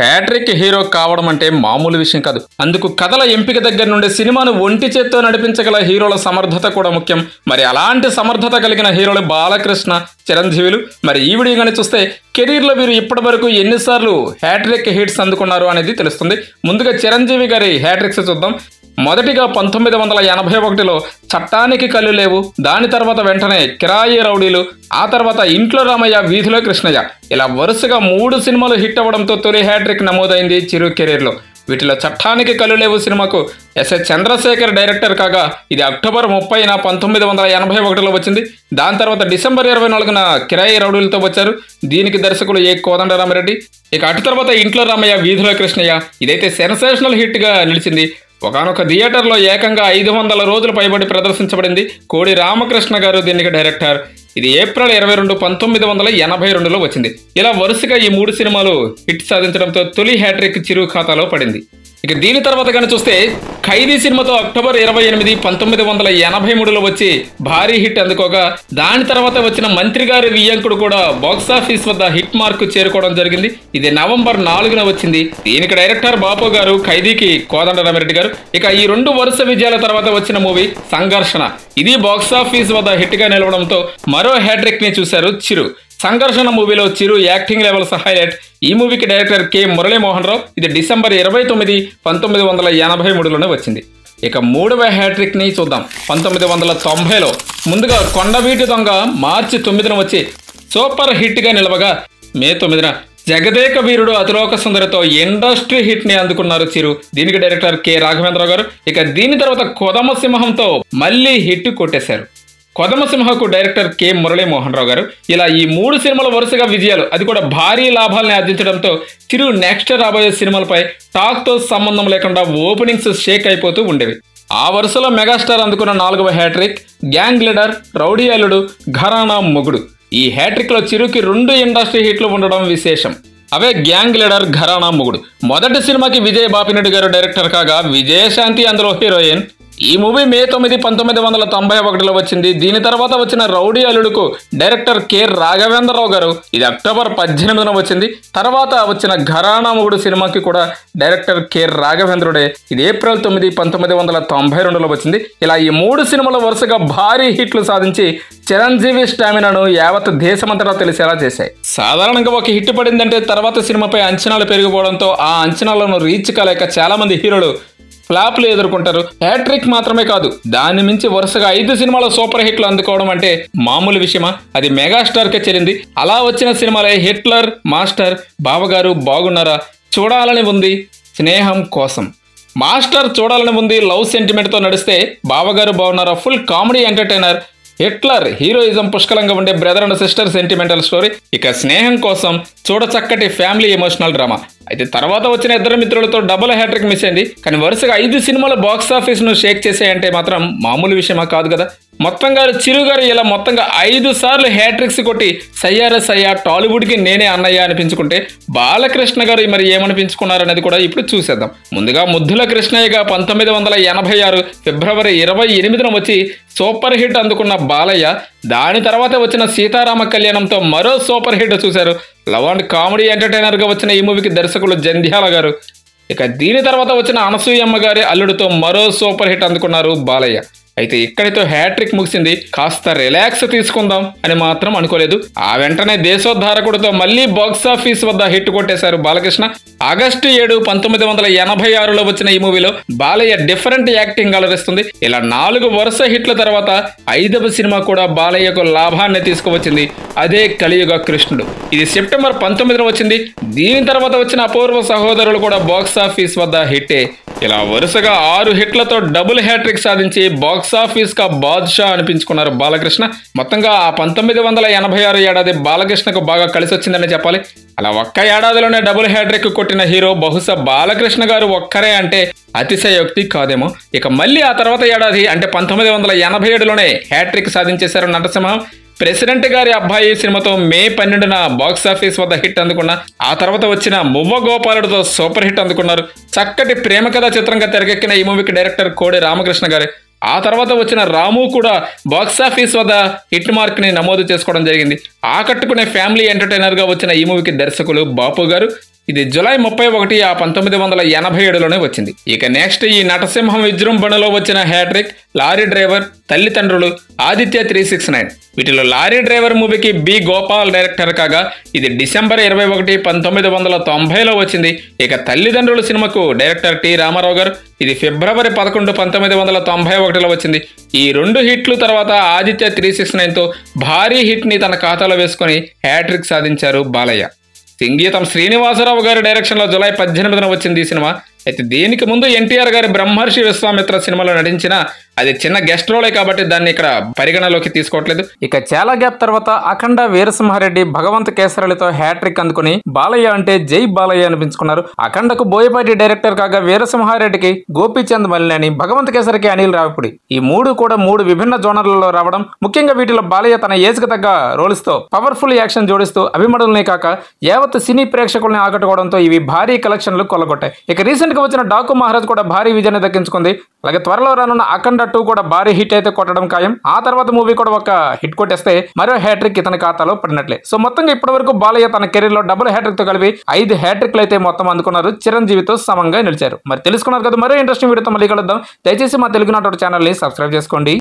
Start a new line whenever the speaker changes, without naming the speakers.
Hat trick hero కావడం అంటే మామూలు విషయం కాదు. అందుకు కథల ఎంపిక దగ్గర నుండి సినిమాను ఒంటి చేత్తో నడిపించగల హీరోల సమర్థత కూడా ముఖ్యం. మరి అలాంటి సమర్థత కలిగిన హీరోలు బాలకృష్ణ, చిరంజీవులు. మరి ఈ వీడియో కానీ చూస్తే కెరీర్లో వీరు ఇప్పటి వరకు ఎన్నిసార్లు హ్యాట్రిక్ హిట్స్ అందుకున్నారు అనేది తెలుస్తుంది. ముందుగా చిరంజీవి గారి హ్యాట్రిక్స్ చూద్దాం. మొదటిగా 1981లో చట్టానికి కళ్ళు లేవు, దాని తర్వాత వెంటనే కిరాయి రౌడీలు, ఆ తర్వాత ఇంట్లో రామయ్య, వీధిలో కృష్ణయ్య, ఇలా వరుసగా 3 సినిమాలు హిట్ అవ్వడంతో తొలి హ్యాట్రిక్ నమోదైంది చిరు కెరీర్లో. వీటిలో చట్టానికి కళ్ళు లేవు సినిమాకు ఎస్ఎస్ చంద్రశేఖర్ డైరెక్టర్ కాగా ఇది అక్టోబర్ 30న 1981లో వచ్చింది. దాని తర్వాత డిసెంబర్ 24న కిరాయి రౌడీలతో వచ్చారు. దీనికి దర్శకులు ఏ కోదండరామిరెడ్డి. ఇక అటు తర్వాత ఇంట్లో రామయ్య, వీధిలో కృష్ణయ్య, ఇదైతే సెన్సేషనల్ హిట్గా నిలిచింది. ఒకనొక థియేటర్లో ఏకంగా 500 రోజులు పైబడి ప్రదర్శించబడింది. కోడి రామకృష్ణ గారు దీనికి డైరెక్టర్. ఇది ఏప్రిల్ 22, 1982లో వచ్చింది. ఇలా వరుసగా ఈ 3 సినిమాలు హిట్ సాధించడంతో తొలి హ్యాట్రిక్ చిరు ఖాతాలో పడింది. ఇక దీని తర్వాత కానీ చూస్తే ఖైదీ సినిమాతో అక్టోబర్ 28, 1983లో వచ్చి భారీ హిట్ అందుకోగా, దాని తర్వాత వచ్చిన మంత్రి గారి వియ్యంకుడు కూడా బాక్సాఫీస్ వద్ద హిట్ మార్క్ చేరుకోవడం జరిగింది. ఇది నవంబర్ 4న వచ్చింది. దీనికి డైరెక్టర్ బాపు గారు, ఖైదీకి కోదండరామిరెడ్డి గారు. ఇక ఈ 2 వరుస విజయాల తర్వాత వచ్చిన మూవీ సంఘర్షణ, ఇది బాక్సాఫీస్ వద్ద హిట్ గా నిలవడంతో మరో హ్యాట్రిక్ ని చూశారు చిరు. సంఘర్షణ మూవీలో చిరు యాక్టింగ్ లెవెల్స్ హైలైట్. ఈ మూవీకి డైరెక్టర్ కె మురళీమోహన్ రావు. ఇది డిసెంబర్ 29, 1983లోనే వచ్చింది. ఇక 3వ హ్యాట్రిక్ ని చూద్దాం. 1990లో ముందుగా కొండవీటి దొంగ మార్చి 9న వచ్చి సూపర్ హిట్ గా నిలవగా, మే 9న జగదేక వీరుడు అతిలోక సుందరితో ఇండస్ట్రీ హిట్ ని అందుకున్నారు చిరు. దీనికి డైరెక్టర్ కె రాఘవేంద్రరావు గారు. ఇక దీని తర్వాత కొదమ సింహంతో మళ్ళీ హిట్ కొట్టేశారు. కొదమసింహకు డైరెక్టర్ కె మురళీమోహన్ రావు గారు. ఇలా ఈ 3 సినిమాల వరుసగా విజయాలు, అది కూడా భారీ లాభాలని ఆర్జించడంతో చిరు నెక్స్ట్ రాబోయే సినిమాలపై టాక్తో సంబంధం లేకుండా ఓపెనింగ్స్ షేక్ అయిపోతూ ఉండేవి. ఆ వరుసలో మెగాస్టార్ అందుకున్న 4వ హ్యాట్రిక్ గ్యాంగ్ లీడర్, రౌడీ అల్లుడు, ఘరానా మొగుడు. ఈ హ్యాట్రిక్లో చిరుకి 2 ఇండస్ట్రీ హిట్లు ఉండడం విశేషం. అవే గ్యాంగ్ లీడర్, ఘరానా మొగుడు. మొదటి సినిమాకి విజయ్ బాపిరెడ్డి గారు డైరెక్టర్ కాగా, విజయశాంతి అందులో హీరోయిన్. ఈ మూవీ మే 9, 1991లో వచ్చింది. దీని తర్వాత వచ్చిన రౌడీ అల్లుడుకు డైరెక్టర్ కె రాఘవేంద్రరావు గారు. ఇది అక్టోబర్ 18న వచ్చింది. తర్వాత వచ్చిన ఘరానా మొగుడు సినిమాకి కూడా డైరెక్టర్ కె రాఘవేంద్రుడే. ఇది ఏప్రిల్ 9, 1992లో వచ్చింది. ఇలా ఈ 3 సినిమాలు వరుసగా భారీ హిట్లు సాధించి చిరంజీవి స్టామినాను యావత్ దేశమంతటా తెలిసేలా చేశాయి. సాధారణంగా ఒక హిట్ పడిందంటే తర్వాత సినిమాపై అంచనాలు పెరిగిపోవడంతో ఆ అంచనాలను రీచ్ కాలేక చాలా మంది హీరోలు ఫ్లాప్లు ఎదుర్కొంటారు. హ్యాట్రిక్ మాత్రమే కాదు, దాని మించి వరుసగా 5 సినిమాల సూపర్ హిట్లు అందుకోవడం అంటే మామూలు విషయమా? అది మెగాస్టార్కే చెల్లింది. అలా వచ్చిన సినిమాలే హిట్లర్, మాస్టర్, బావగారు బాగున్నారా, చూడాలని ఉంది, స్నేహం కోసం. మాస్టర్ చూడాలని ఉంది లవ్ సెంటిమెంట్తో నడిస్తే, బావగారు బాగున్నారా full comedy entertainer. Hitler heroism పుష్కలంగా ఉండే brother and sister sentimental story. ఇక స్నేహం కోసం చూడచక్కటి ఫ్యామిలీ ఎమోషనల్ డ్రామా. అయితే తర్వాత వచ్చిన 2 మిత్రులతో డబుల్ హ్యాట్రిక్ మిస్ అయింది. కానీ వరుసగా 5 సినిమాలు బాక్సాఫీస్ ను షేక్ చేసాయంటే మాత్రం మామూలు విషయమా కాదు కదా. మొత్తంగా చిరు గారు ఇలా మొత్తంగా 5 సార్లు హ్యాట్రిక్స్ కొట్టి సయ్యారే సయ్యా, టాలీవుడ్కి నేనే అన్నయ్య అనిపించుకుంటే, బాలకృష్ణ గారు మరి ఏమనిపించుకున్నారనేది కూడా ఇప్పుడు చూసేద్దాం. ముందుగా ముద్దుల కృష్ణయ్యగా 1986 ఫిబ్రవరి 28న వచ్చి సూపర్ హిట్ అందుకున్న బాలయ్య. దాని తర్వాత వచ్చిన సీతారామ కళ్యాణంతో మరో సూపర్ హిట్ చూశారు. లవ్ అండ్ కామెడీ ఎంటర్టైనర్గా వచ్చిన ఈ మూవీకి దర్శకులు జంధ్యాల గారు. ఇక దీని తర్వాత వచ్చిన అనసూయమ్మ గారి అల్లుడితో మరో సూపర్ హిట్ అందుకున్నారు బాలయ్య. అయితే ఇక్కడితో హ్యాట్రిక్ ముగిసింది. కాస్త రిలాక్స్ తీసుకుందాం అని మాత్రం అనుకోలేదు. ఆ వెంటనే దేశోద్ధారకుడితో మళ్ళీ బాక్సాఫీస్ వద్ద హిట్ కొట్టేశారు బాలకృష్ణ. ఆగస్టు 7, 1986లో వచ్చిన ఈ మూవీలో బాలయ్య డిఫరెంట్ యాక్టింగ్ అలరిస్తుంది. ఇలా 4 వరుస హిట్ల తర్వాత 5వ సినిమా కూడా బాలయ్యకు లాభాన్ని తీసుకువచ్చింది. అదే కలియుగ కృష్ణుడు. ఇది సెప్టెంబర్ 19న వచ్చింది. దీని తర్వాత వచ్చిన అపూర్వ సహోదరులు కూడా బాక్సాఫీస్ వద్ద హిట్టే. ఇలా వరుసగా 6 హిట్లతో డబుల్ హ్యాట్రిక్ సాధించి బాక్సాఫీస్ కా బాద్షా అనిపించుకున్నారు బాలకృష్ణ. మొత్తంగా ఆ 1986 ఏడాది బాలకృష్ణకు బాగా కలిసి వచ్చిందని చెప్పాలి. అలా ఒక్క ఏడాదిలోనే డబుల్ హ్యాట్రిక్ కొట్టిన హీరో బహుశా బాలకృష్ణ గారు ఒక్కరే అంటే అతిశయోక్తి కాదేమో. ఇక మళ్ళీ ఆ తర్వాత ఏడాది అంటే 1987లోనే హ్యాట్రిక్ సాధించేశారు నటసింహం. ప్రెసిడెంట్ గారి అబ్బాయి సినిమాతో మే 12న బాక్సాఫీస్ వద్ద హిట్ అందుకున్న, ఆ తర్వాత వచ్చిన మువ్వ గోపాలుడితో సూపర్ హిట్ అందుకున్నారు. చక్కటి ప్రేమ కథా చిత్రంగా తెరకెక్కిన ఈ మూవీకి డైరెక్టర్ కోడి రామకృష్ణ గారు. ఆ తర్వాత వచ్చిన రాము కూడా బాక్సాఫీస్ వద్ద హిట్ మార్క్ ని నమోదు చేసుకోవడం జరిగింది. ఆకట్టుకునే ఫ్యామిలీ ఎంటర్టైనర్ గా వచ్చిన ఈ మూవీకి దర్శకులు బాపు గారు. ఇది జూలై 31 1987లోనే వచ్చింది. ఇక నెక్స్ట్ ఈ నటసింహం విజృంభణలో వచ్చిన హ్యాట్రిక్ లారీ డ్రైవర్, తల్లిదండ్రులు, ఆదిత్య 369. వీటిలో లారీ డ్రైవర్ మూవీకి బి గోపాల్ డైరెక్టర్ కాగా ఇది డిసెంబర్ 21, 1990లో వచ్చింది. ఇక తల్లిదండ్రులు సినిమాకు డైరెక్టర్ టి రామారావు గారు. ఇది ఫిబ్రవరి 11, 1991లో వచ్చింది. ఈ 2 హిట్లు తర్వాత ఆదిత్య 369తో భారీ హిట్ ని తన ఖాతాలో వేసుకుని హ్యాట్రిక్ సాధించారు బాలయ్య. సంగీతం శ్రీనివాసరావు గారి డైరెక్షన్లో జూలై 18న వచ్చింది ఈ సినిమా. అయితే దీనికి ముందు ఎన్టీఆర్ గారి బ్రహ్మర్షి విశ్వామిత్ర సినిమాలో నటించిన అది చిన్న గెస్ట్ రోలే కాబట్టి దాన్ని ఇక్కడ పరిగణలోకి తీసుకోవట్లేదు. ఇక చాలా గ్యాప్ తర్వాత అఖండ, వీరసింహారెడ్డి, భగవంత్ కేసరలితో హ్యాట్రిక్ అందుకుని బాలయ్య అంటే జై బాలయ్య అనిపించుకున్నారు. అఖండకు బోయపాటి డైరెక్టర్ కాగా వీరసింహారెడ్డికి గోపీచంద్ మల్లినేని, భగవంత్ కేసరికి అనిల్ రావిపూడి. ఈ 3 కూడా 3 విభిన్న జోనర్లలో రావడం, ముఖ్యంగా వీటిలో బాలయ్య తన ఏజ్ కు తగ్గ రోల్స్ తో పవర్ఫుల్ యాక్షన్ జోడిస్తూ అభిమానులనే కాక యావత్ సినీ ప్రేక్షకుల్ని ఆకట్టుకోవడంతో ఇవి భారీ కలెక్షన్లు కొల్లగొట్టాయి. ఇక రీసెంట్ గా వచ్చిన డాకు మహారాజ్ కూడా భారీ విజయాన్ని దక్కించుకుంది. అలాగే త్వరలో రానున్న అఖండ 2 కూడా భారీ హిట్ అయితే కొట్టడం ఖాయం. ఆ తర్వాత మూవీ కూడా ఒక హిట్ కొట్టేస్తే మరో హ్యాట్రిక్ ఇతని ఖాతాలో పడినట్లే. సో మొత్తంగా ఇప్పటి వరకు బాలయ్య తన కెరీర్ లో డబుల్ హ్యాట్రిక్ తో కలిపి 5 హ్యాట్రిక్లు అయితే మొత్తం అందుకున్నారు. చిరంజీవితో సమంగా నిలిచారు. మరి తెలుసుకున్నారు కదా, మరో ఇంట్రెస్టింగ్ వీడియోతో మళ్ళీ కలుద్దాం. దయచేసి మా తెలుగు నాటోడు ఛానల్ ని సబ్స్క్రైబ్ చేసుకోండి.